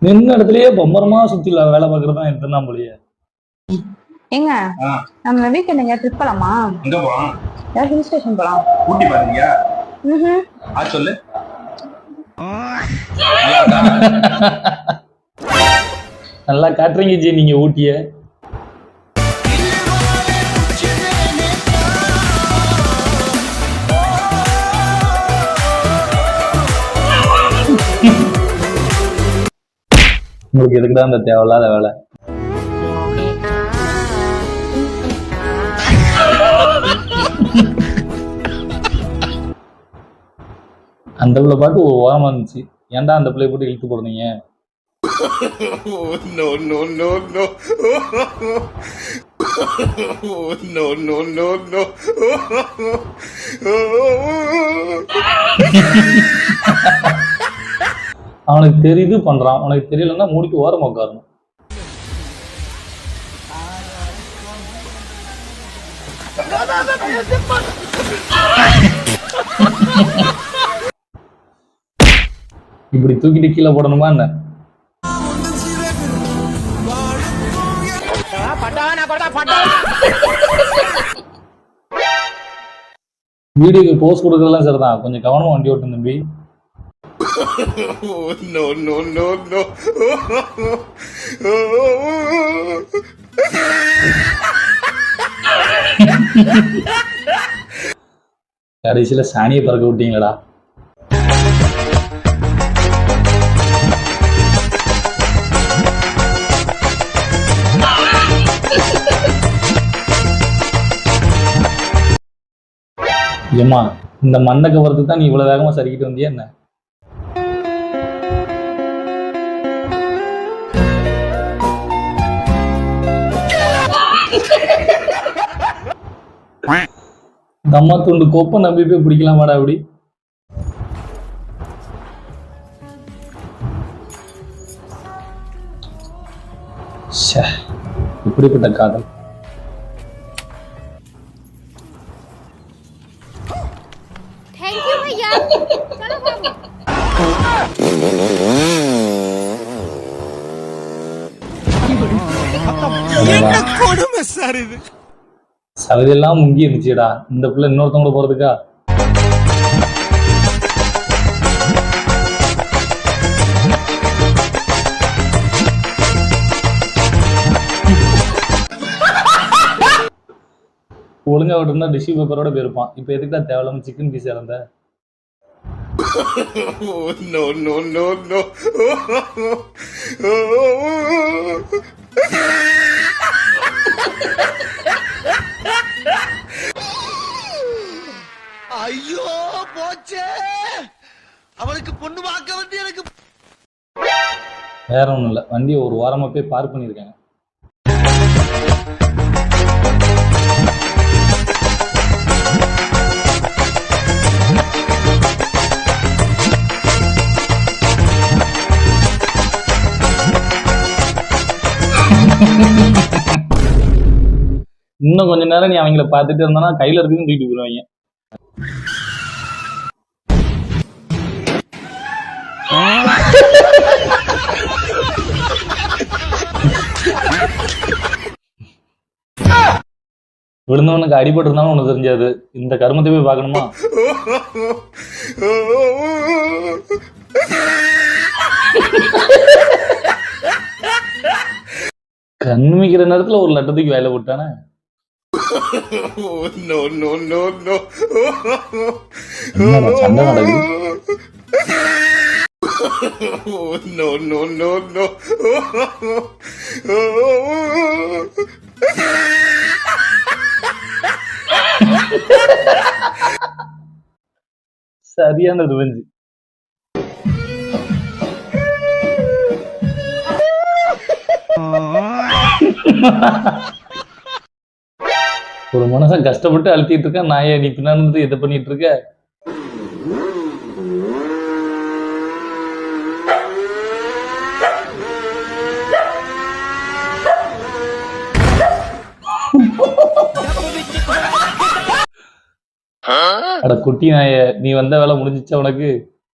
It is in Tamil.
நின்ன இடத்துலயே பம்பரமா சுத்தி வேலை பாக்குறது தான் எனக்கு தான் போலியே. ஏங்க நம்ம வீக்கெண்ட் எங்க ட்ரிப் போலாமா? எங்க போலாம்? ஹில் ஸ்டேஷன் போலாம். ஊட்டி பாருங்க. சொல்லு. நல்லா காட்டுறீங்க ஜி நீங்க ஊட்டிய. உங்களுக்கு எதுக்குதான் அந்த தேவையில்லாத வேலை? அந்த பிள்ளை பாட்டு ஒரு ஓரமா இருந்துச்சு, ஏன்டா அந்த பிள்ளைய போட்டு இழுத்து போடுறீங்க? அவனுக்கு தெரியுது பண்றான், உனக்கு தெரியலன்னா மூடிக்கு ஓரமா உட்காரணும். இப்படி தூக்கிட்டு கீழே போடணுமா என்ன? வீடியோக்கு போஸ்ட் கொடுக்கறதெல்லாம் சரிதான், கொஞ்சம் கவனமா வண்டி ஓட்டும் தம்பி. கடைசியில சாணியை பறக்க விட்டீங்களா? ஏமா இந்த மண்ணை கவரத்துக்கு தான் நீ இவ்வளவு வேகமா சரிக்கிட்டு வந்தியா என்ன? தம்மா துண்டு கோப்பை நம்பி போய் பிடிக்கலாம் வாடா அப்படி. இப்படிப்பட்ட காதல். சவதியெல்லாம் முங்கி இருந்துச்சுடா, இந்த பிள்ளை இன்னொருத்தவங்க போறதுக்கா? ஒழுங்கா விட்டுருந்தா டிஷ்யூ பேப்பரோட போயிருப்பான். இப்ப எதுக்குடா தேவையில்லாம சிக்கன் பீஸ் இறந்த? ஐயோ போச்சே, அவளுக்கு பொண்ணு பார்க்க வந்து எனக்கு. வேற ஒண்ணும் இல்ல, வண்டியை ஒரு வாரமா போய் பார்க் பண்ணிருக்காங்க. இன்னும் கொஞ்ச நேரம் நீ அவங்கள பார்த்துட்டு இருந்தானா கையில இருக்குன்னு தூக்கிட்டு போயிருவாங்க. விழுந்தவனுக்கு அடிபட்டு இருந்தாலும் ஒண்ணு தெரிஞ்சாது, இந்த கருமத்தை போய் பார்க்கணுமா? கண்மிக்கிற நேரத்துல ஒரு லட்டத்துக்கு வேலை போட்டானே. சண்டை நடக்குது. சரியான ரிவெஞ்ச். ஒரு மனுஷன் கஷ்டப்பட்டு அழுத்திட்டு இருக்க, நாயை நீ பின்னாடி எதை பண்ணிட்டு இருக்க? அட குட்டி நாயே, நீ வந்த வேலை முடிஞ்சிச்சா உனக்கு?